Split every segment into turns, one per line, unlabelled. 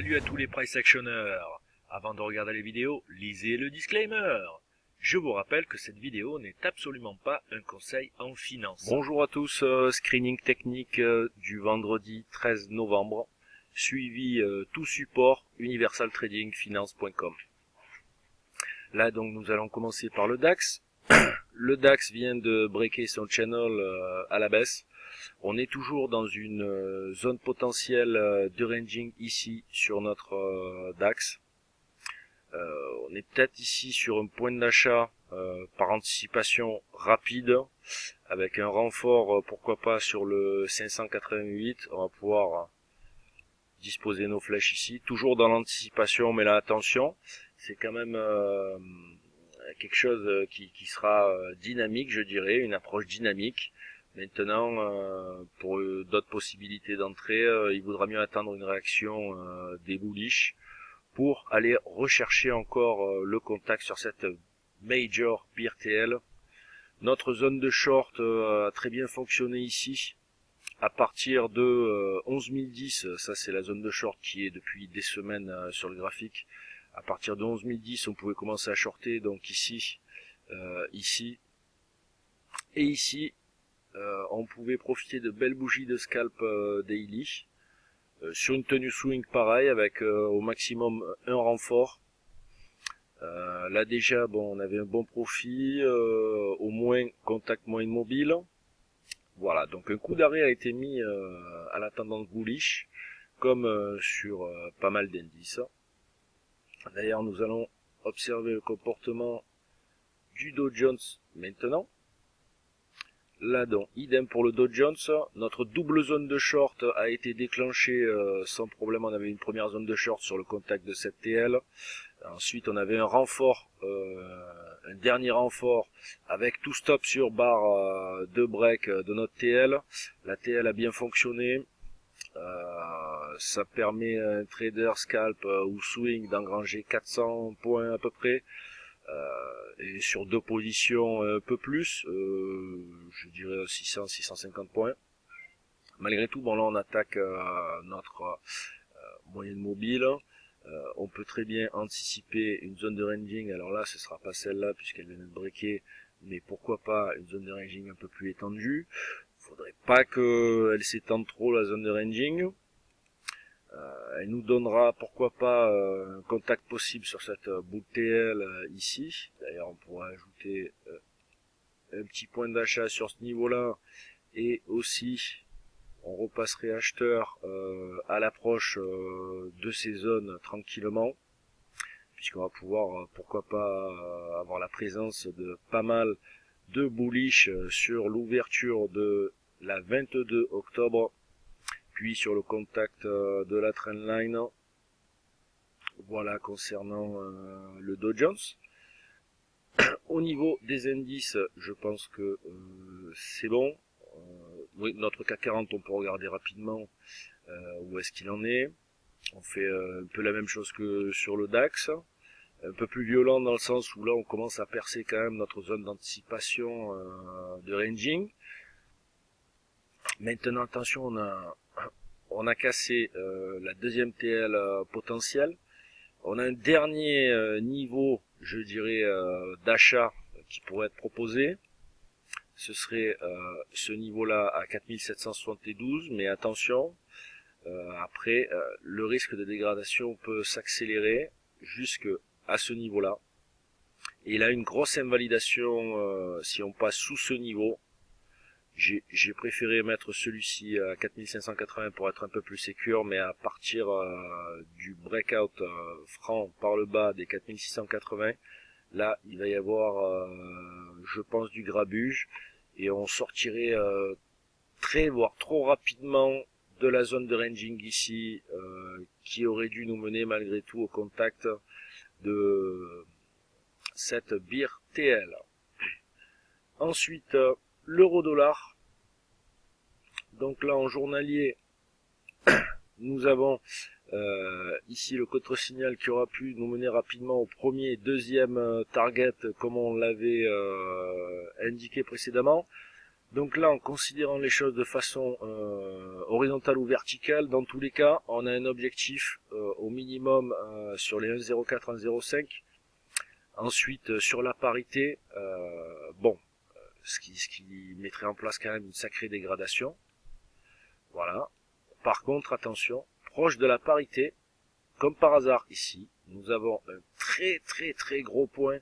Salut à tous les price actionneurs. Avant de regarder les vidéos, lisez le disclaimer. Je vous rappelle que cette vidéo n'est absolument pas un conseil en finance. Bonjour à tous, screening technique du vendredi 13 novembre, suivi tout support universaltradingfinance.com. Là donc nous allons commencer par le DAX. Le DAX vient de breaker son channel à la baisse. On est toujours dans une zone potentielle de ranging ici sur notre DAX. On est peut-être ici sur un point d'achat par anticipation rapide avec un renfort pourquoi pas sur le 588. On va pouvoir disposer nos flèches ici, toujours dans l'anticipation, mais là attention, c'est quand même quelque chose qui sera dynamique, je dirais, une approche dynamique. Maintenant, pour d'autres possibilités d'entrée, il vaudra mieux attendre une réaction des bullish pour aller rechercher encore le contact sur cette major BRTL. Notre zone de short a très bien fonctionné ici à partir de 11010. Ça c'est la zone de short qui est depuis des semaines sur le graphique. À partir de 11010 on pouvait commencer à shorter, donc ici, ici et ici. On pouvait profiter de belles bougies de scalp daily sur une tenue swing pareil avec au maximum un renfort. Là déjà bon, on avait un bon profit, au moins contact moins immobile. Voilà, donc un coup d'arrêt a été mis à la tendance bullish comme sur pas mal d'indices. D'ailleurs nous allons observer le comportement du Dow Jones maintenant. Là donc, idem pour le Dow Jones, notre double zone de short a été déclenchée sans problème. On avait une première zone de short sur le contact de cette TL. Ensuite on avait un renfort, un dernier renfort avec tout stop sur barre de break de notre TL. La TL a bien fonctionné. Ça permet à un trader scalp ou swing d'engranger 400 points à peu près. Et sur deux positions un peu plus, je dirais 600-650 points. Malgré tout, bon là on attaque notre moyenne mobile. On peut très bien anticiper une zone de ranging. Alors là, ce sera pas celle-là puisqu'elle vient de breaker, mais pourquoi pas une zone de ranging un peu plus étendue. Faudrait pas qu'elle s'étende trop la zone de ranging. Elle nous donnera pourquoi pas un contact possible sur cette boule TL ici. D'ailleurs on pourra ajouter un petit point d'achat sur ce niveau là, et aussi on repasserait acheteur à l'approche de ces zones tranquillement, puisqu'on va pouvoir pourquoi pas avoir la présence de pas mal de bullish sur l'ouverture de la 22 octobre. Puis sur le contact de la trendline. Voilà concernant le Dow Jones. Au niveau des indices, je pense que c'est bon. Oui, notre CAC 40, on peut regarder rapidement où est-ce qu'il en est. On fait un peu la même chose que sur le DAX. Un peu plus violent dans le sens où là on commence à percer quand même notre zone d'anticipation de ranging. Maintenant attention, on a cassé la deuxième TL potentielle. On a un dernier niveau, je dirais, d'achat qui pourrait être proposé. Ce serait ce niveau-là à 4772, mais attention, après, le risque de dégradation peut s'accélérer jusqu'à ce niveau-là. Et là, une grosse invalidation si on passe sous ce niveau. J'ai préféré mettre celui-ci à 4580 pour être un peu plus sécure, mais à partir du breakout franc par le bas des 4680, là il va y avoir je pense du grabuge, et on sortirait très voire trop rapidement de la zone de ranging ici, qui aurait dû nous mener malgré tout au contact de cette BRTL. Ensuite l'euro-dollar. Donc là en journalier, nous avons ici le contre-signal qui aura pu nous mener rapidement au premier et deuxième target comme on l'avait indiqué précédemment. Donc là, en considérant les choses de façon horizontale ou verticale, dans tous les cas, on a un objectif au minimum sur les 1,04, 1,05. Ensuite, sur la parité, bon, ce qui mettrait en place quand même une sacrée dégradation. Voilà. Par contre, attention, proche de la parité, comme par hasard ici, nous avons un très gros point.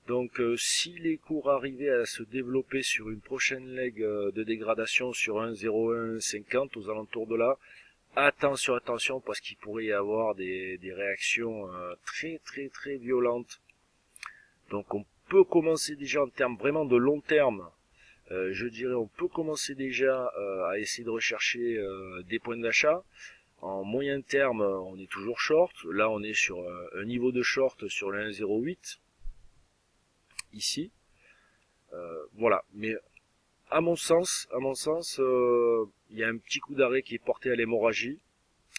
Donc si les cours arrivaient à se développer sur une prochaine leg de dégradation sur 1,0150 aux alentours de là, attention parce qu'il pourrait y avoir des réactions très violentes. Donc on peut commencer déjà en termes vraiment de long terme, je dirais on peut commencer déjà à essayer de rechercher des points d'achat. En moyen terme on est toujours short, là on est sur un niveau de short sur le 1,08 ici. Voilà, mais à mon sens, il y a un petit coup d'arrêt qui est porté à l'hémorragie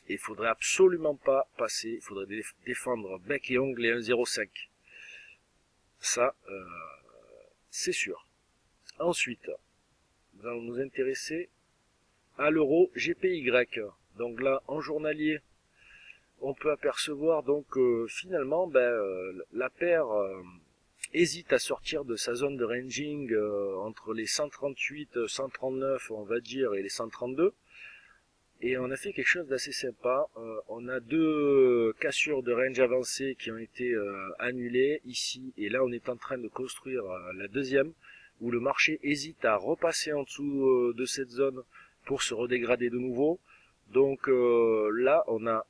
et il faudrait absolument pas passer, il faudrait défendre bec et ongle les 1,05. Ça, c'est sûr. Ensuite, nous allons nous intéresser à l'euro GPY. Donc là, en journalier, on peut apercevoir donc finalement la paire hésite à sortir de sa zone de ranging entre les 138, 139 on va dire et les 132. Et on a fait quelque chose d'assez sympa. On a deux cassures de range avancées qui ont été annulées ici. Et là on est en train de construire la deuxième où le marché hésite à repasser en dessous de cette zone pour se redégrader de nouveau. Donc là on a,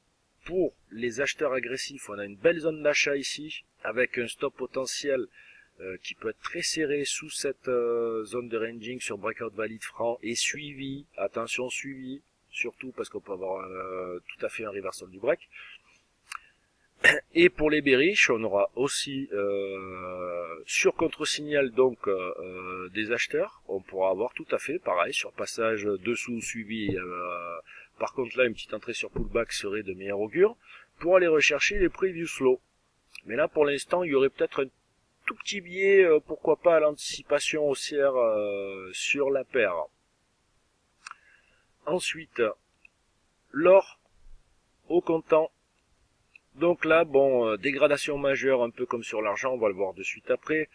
pour les acheteurs agressifs, on a une belle zone d'achat ici avec un stop potentiel qui peut être très serré sous cette zone de ranging sur breakout valide franc et suivi, attention suivi, surtout parce qu'on peut avoir tout à fait un reversal du break. Et pour les bearish, on aura aussi sur contre-signal donc des acheteurs, on pourra avoir tout à fait pareil sur passage dessous suivi. Par contre là, une petite entrée sur pullback serait de meilleur augure pour aller rechercher les previous lows. Mais là pour l'instant, il y aurait peut-être un tout petit biais, pourquoi pas à l'anticipation haussière sur la paire. Ensuite, l'or au comptant. Donc là, bon, dégradation majeure, un peu comme sur l'argent, on va le voir de suite après.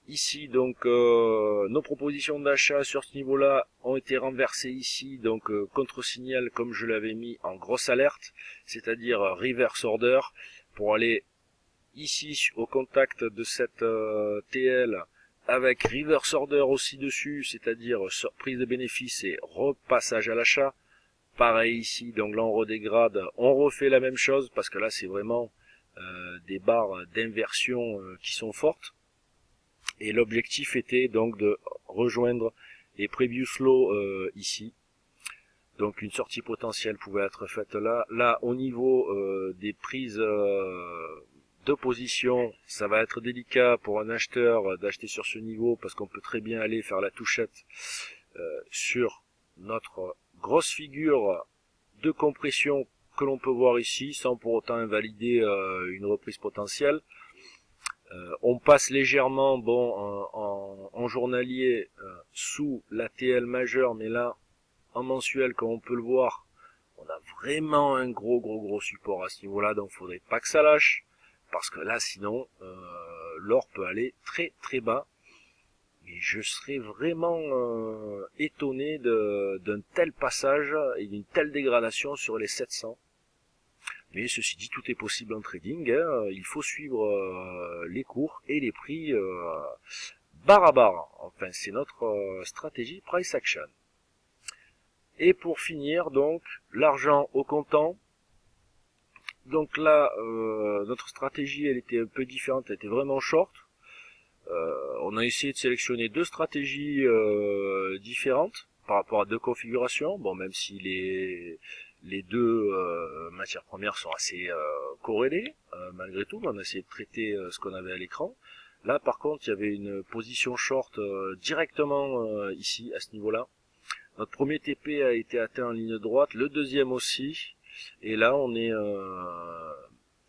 Ici, donc, nos propositions d'achat sur ce niveau-là ont été renversées ici, donc contre-signal comme je l'avais mis en grosse alerte, c'est-à-dire reverse order, pour aller ici au contact de cette TL avec reverse order aussi dessus, c'est-à-dire surprise de bénéfice et repassage à l'achat. Pareil ici, donc là on redégrade, on refait la même chose parce que là c'est vraiment des barres d'inversion qui sont fortes. Et l'objectif était donc de rejoindre les previous lows ici. Donc une sortie potentielle pouvait être faite là. Là au niveau des prises de position, ça va être délicat pour un acheteur d'acheter sur ce niveau parce qu'on peut très bien aller faire la touchette sur notre grosse figure de compression que l'on peut voir ici sans pour autant invalider une reprise potentielle. On passe légèrement en journalier sous la TL majeure, mais là en mensuel comme on peut le voir, on a vraiment un gros support à ce niveau là, donc faudrait pas que ça lâche parce que là sinon l'or peut aller très bas. Et je serais vraiment étonné d'un tel passage et d'une telle dégradation sur les 700. Mais ceci dit, tout est possible en trading. Hein. Il faut suivre les cours et les prix barre à barre. Enfin, c'est notre stratégie price action. Et pour finir, donc, l'argent au comptant. Donc là, notre stratégie, elle était un peu différente. Elle était vraiment short. On a essayé de sélectionner deux stratégies différentes par rapport à deux configurations. Bon, même si les deux matières premières sont assez corrélées, malgré tout, on a essayé de traiter ce qu'on avait à l'écran. Là, par contre, il y avait une position short directement ici, à ce niveau-là. Notre premier TP a été atteint en ligne droite, le deuxième aussi. Et là, on est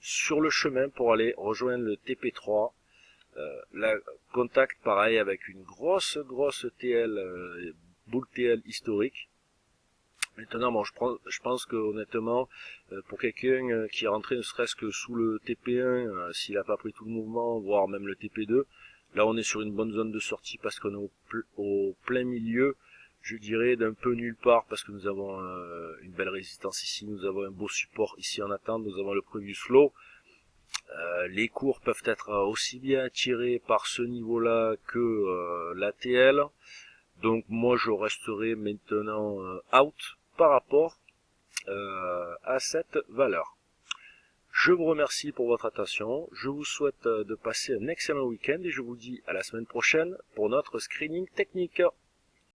sur le chemin pour aller rejoindre le TP3. La contact pareil avec une grosse TL, boule TL historique. Maintenant, bon, je pense que honnêtement, pour quelqu'un qui est rentré ne serait-ce que sous le TP1, s'il n'a pas pris tout le mouvement, voire même le TP2, là on est sur une bonne zone de sortie parce qu'on est au plein milieu, je dirais, d'un peu nulle part, parce que nous avons une belle résistance ici, nous avons un beau support ici en attente, nous avons le previous flow. Les cours peuvent être aussi bien attirés par ce niveau-là que l'ATL. Donc moi je resterai maintenant out par rapport à cette valeur. Je vous remercie pour votre attention, je vous souhaite de passer un excellent week-end et je vous dis à la semaine prochaine pour notre screening technique.